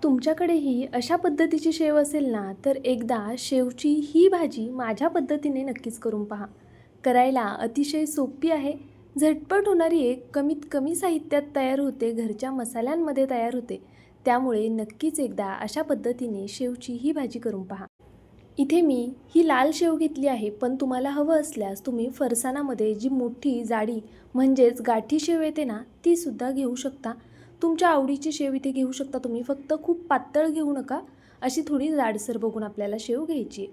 तुमच्याकडेही अशा पद्धतीची शेव असेल ना, तर एकदा शेवची ही भाजी माझ्या पद्धतीने नक्कीच करून पहा. करायला अतिशय सोपी आहे, झटपट होणारी आहे, कमीत कमी साहित्यात तयार होते, घरच्या मसाल्यांमध्ये तयार होते. त्यामुळे नक्कीच एकदा अशा पद्धतीने शेवची ही भाजी करून पहा. इथे मी ही लाल शेव घेतली आहे, पण तुम्हाला हवं असल्यास तुम्ही फरसाणामध्ये जी मोठी जाडी म्हणजेच गाठी शेव येते ना, ती सुद्धा घेऊ शकता. तुमच्या आवडीची शेव इथे घेऊ शकता तुम्ही. फक्त खूप पातळ घेऊ नका, अशी थोडी जाडसर बघून आपल्याला शेव घ्यायची आहे.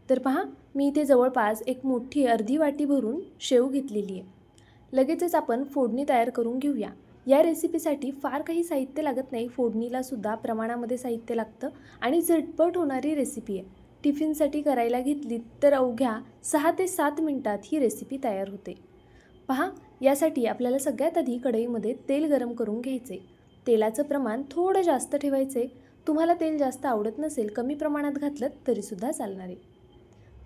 तर पहा, मी इथे जवळपास एक मोठी अर्धी वाटी भरून शेव घेतलेली आहे. लगेचच आपण फोडणी तयार करून घेऊया. या रेसिपीसाठी फार काही साहित्य लागत नाही, फोडणीला सुद्धा प्रमाणामध्ये साहित्य लागतं आणि झटपट होणारी रेसिपी आहे. टिफिनसाठी करायला घेतलीत तर अवघ्या 6 ते 7 मिनिटात ही रेसिपी तयार होते. पहा, यासाठी आपल्याला सगळ्यात आधी कढईमध्ये तेल गरम करून घ्यायचे. तेलाचं प्रमाण थोडं जास्त ठेवायचे. तुम्हाला तेल जास्त आवडत नसेल, कमी प्रमाणात घातलं तरीसुद्धा चालणार आहे.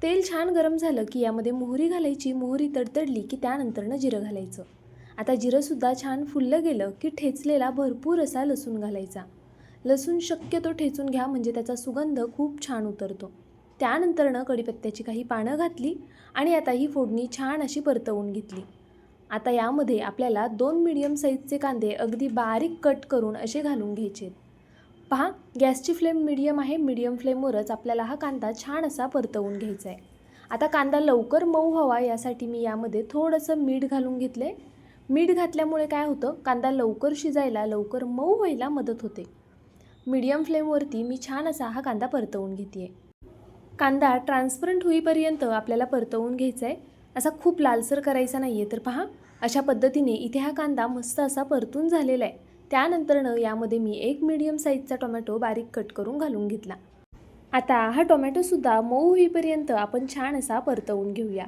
तेल छान गरम झालं की यामध्ये मोहरी घालायची. मोहरी तडतडली की त्यानंतरनं जिरं घालायचं. आता जिरंसुद्धा छान फुललं गेलं की ठेचलेला भरपूर असा लसूण घालायचा. लसूण शक्यतो ठेचून घ्या, म्हणजे त्याचा सुगंध खूप छान उतरतो. त्यानंतरनं कढीपत्त्याची काही पानं घातली आणि आता ही फोडणी छान अशी परतवून घेतली. आता यामध्ये आपल्याला 2 मीडियम साईजचे कांदे अगदी बारीक कट करून असे घालून घ्यायचे. पहा, गॅसची फ्लेम मीडियम आहे. मीडियम फ्लेमवरच आपल्याला हा कांदा छान असा परतवून घ्यायचा आहे. आता कांदा लवकर मऊ व्हावा यासाठी मी यामध्ये थोडंसं मीठ घालून घेतले. मीठ घातल्यामुळे काय होतं, कांदा लवकर शिजायला, लवकर मऊ व्हायला मदत होते. मीडियम फ्लेमवरती मी छान असा हा कांदा परतवून घेते. कांदा ट्रान्सपरंट होईपर्यंत आपल्याला परतवून घ्यायचा आहे. असा खूप लालसर करायचा नाही आहे. तर पहा, अशा पद्धतीने इथे हा कांदा मस्त असा परतून झालेला आहे. त्यानंतरनं यामध्ये मी एक मीडियम साईजचा टोमॅटो बारीक कट करून घालून घेतला. आता हा टोमॅटोसुद्धा मऊ होईपर्यंत आपण छान असा परतवून घेऊया.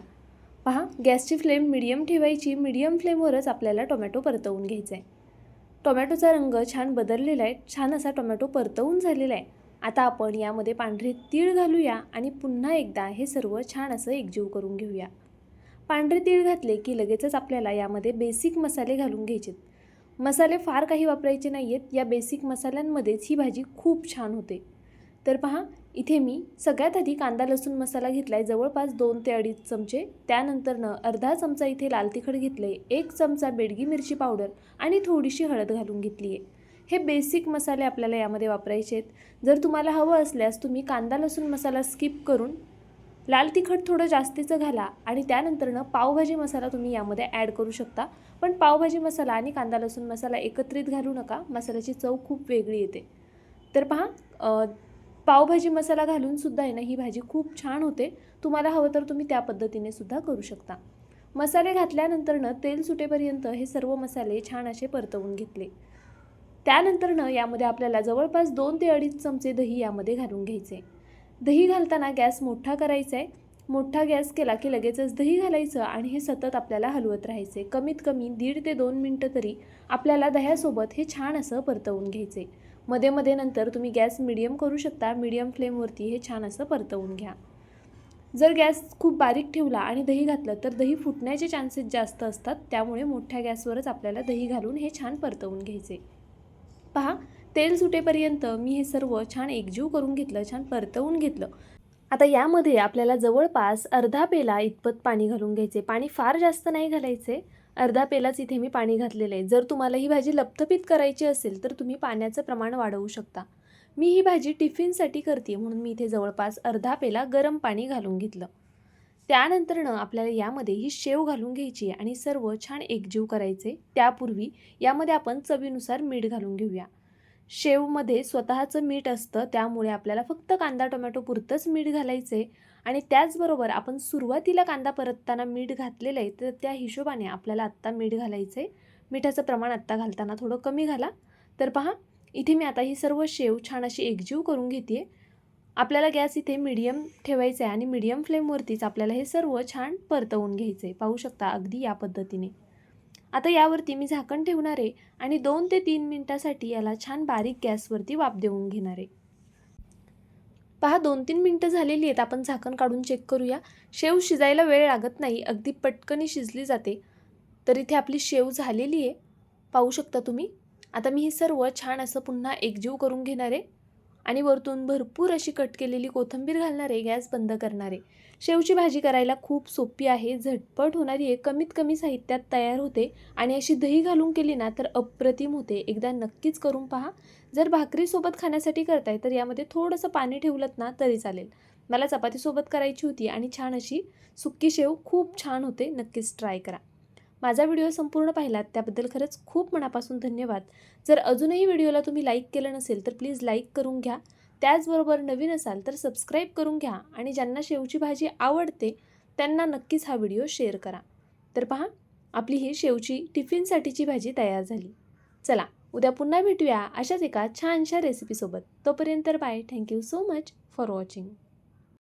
पहा, गॅसची फ्लेम मीडियम ठेवायची. मीडियम फ्लेमवरच आपल्याला टोमॅटो परतवून घ्यायचा आहे. टोमॅटोचा रंग छान बदललेला आहे. छान असा टोमॅटो परतवून झालेला आहे. आता आपण यामध्ये पांढरे तीळ घालूया आणि पुन्हा एकदा हे सर्व छान असं एकजीव करून घेऊया. पांढरे तीळ घातले की लगेचच आपल्याला यामध्ये बेसिक मसाले घालून घ्यायचे. मसाले फार काही वापरायचे नाही आहेत. या बेसिक मसाल्यांमध्येच ही भाजी खूप छान होते. तर पहा, इथे मी सगळ्यात आधी कांदा लसूण मसाला घेतला आहे, जवळपास 2 ते 2.5 चमचे. त्यानंतरनं अर्धा चमचा इथे लाल तिखट घेतलं आहे, 1 चमचा बेडगी मिरची पावडर आणि थोडीशी हळद घालून घेतली आहे. हे बेसिक मसाले आपल्याला यामध्ये वापरायचे आहेत. जर तुम्हाला हवं असल्यास तुम्ही कांदा लसूण मसाला स्किप करून लाल तिखट थोडं जास्तीचं घाला आणि त्यानंतरनं पावभाजी मसाला तुम्ही यामध्ये ॲड करू शकता. पण पावभाजी मसाला आणि कांदा लसूण मसाला एकत्रित घालू नका, मसाल्याची चव खूप वेगळी येते. तर पहा, पावभाजी मसाला घालून सुद्धा आहे ना, ही भाजी खूप छान होते. तुम्हाला हवं तर तुम्ही त्या पद्धतीने सुद्धा करू शकता. मसाले घातल्यानंतरनं तेल सुटेपर्यंत हे सर्व मसाले छान असे परतवून घेतले. त्यानंतरनं यामध्ये आपल्याला जवळपास 2 ते 2.5 चमचे दही यामध्ये घालून घ्यायचे. दही घालताना गॅस मोठा करायचा आहे. मोठा गॅस केला की लगेचच दही घालायचं आणि हे सतत आपल्याला हलवत राहायचे. कमीत कमी 1.5 ते 2 मिनटं तरी आपल्याला दह्यासोबत हे छान असं परतवून घ्यायचे. मध्ये मध्ये नंतर तुम्ही गॅस मीडियम करू शकता. मीडियम फ्लेमवरती हे छान असं परतवून घ्या. जर गॅस खूप बारीक ठेवला आणि दही घातलं तर दही फुटण्याचे चान्सेस जास्त असतात. त्यामुळे मोठ्या गॅसवरच आपल्याला दही घालून हे छान परतवून घ्यायचे. पहा, तेल सुटेपर्यंत मी हे सर्व छान एकजीव करून घेतलं, छान परतवून घेतलं. आता यामध्ये आपल्याला जवळपास अर्धा पेला इतपत पाणी घालून घ्यायचे. पाणी फार जास्त नाही घालायचे, अर्धा पेलाच इथे मी पाणी घातलेलं आहे. जर तुम्हाला ही भाजी लपथपीत करायची असेल तर तुम्ही पाण्याचं प्रमाण वाढवू शकता. मी ही भाजी टिफिनसाठी करते म्हणून मी इथे जवळपास अर्धा पेला गरम पाणी घालून घेतलं. त्यानंतरनं आपल्याला यामध्ये ही शेव घालून घ्यायची आणि सर्व छान एकजीव करायचे. त्यापूर्वी यामध्ये आपण चवीनुसार मीठ घालून घेऊया. शेवमध्ये स्वतःचं मीठ असतं, त्यामुळे आपल्याला फक्त कांदा टोमॅटो पुरतंच मीठ घालायचं आहे. आणि त्याचबरोबर आपण सुरुवातीला कांदा परतताना मीठ घातलेलं आहे, तर त्या हिशोबाने आपल्याला आत्ता मीठ घालायचं आहे. मिठाचं प्रमाण आत्ता घालताना थोडं कमी घाला. तर पहा, इथे मी आता ही सर्व शेव छान अशी एकजीव करून घेते. आपल्याला गॅस इथे मीडियम ठेवायचा आहे आणि मीडियम फ्लेमवरतीच आपल्याला हे सर्व छान परतवून घ्यायचं आहे. पाहू शकता अगदी या पद्धतीने. आता यावरती मी झाकण ठेवणार आहे आणि 2 ते 3 मिनिटासाठी याला छान बारीक गॅसवरती वाफ देऊन घेणार आहे. पहा, 2-3 मिनटं झालेली आहेत. आपण झाकण काढून चेक करूया. शेव शिजायला वेळ लागत नाही, अगदी पटकन शिजली जाते. तर इथे आपली शेव झालेली आहे, पाहू शकता तुम्ही. आता मी हे सर्व छान असं पुन्हा एकजीव करून घेणार आहे आणि वरतून भरपूर अशी कट केलेली कोथिंबीर घालणार आहे. गॅस बंद करणार आहे. शेवची भाजी करायला खूप सोपी आहे, झटपट होणारी आहे, कमीत कमी साहित्यात तयार होते आणि अशी दही घालून केली ना तर अप्रतिम होते. एकदा नक्कीच करून पहा. जर भाकरीसोबत खाण्यासाठी करताय तर यामध्ये थोडंसं पाणी ठेवलं ना तरी चालेल. मला चपातीसोबत करायची होती आणि छान अशी सुक्की शेव खूप छान होते. नक्कीच ट्राय करा. माझा व्हिडिओ संपूर्ण पाहिलात त्याबद्दल खरंच खूप मनापासून धन्यवाद. जर अजूनही व्हिडिओला तुम्ही लाईक केलं नसेल तर प्लीज लाईक करून घ्या. त्याचबरोबर नवीन असाल तर सबस्क्राईब करून घ्या आणि ज्यांना शेवची भाजी आवडते त्यांना नक्कीच हा व्हिडिओ शेअर करा. तर पहा, आपली ही शेवची टिफिनसाठीची भाजी तयार झाली. चला, उद्या पुन्हा भेटूया अशाच एका छानशा रेसिपीसोबत. तोपर्यंत bye. Thank you so much for watching.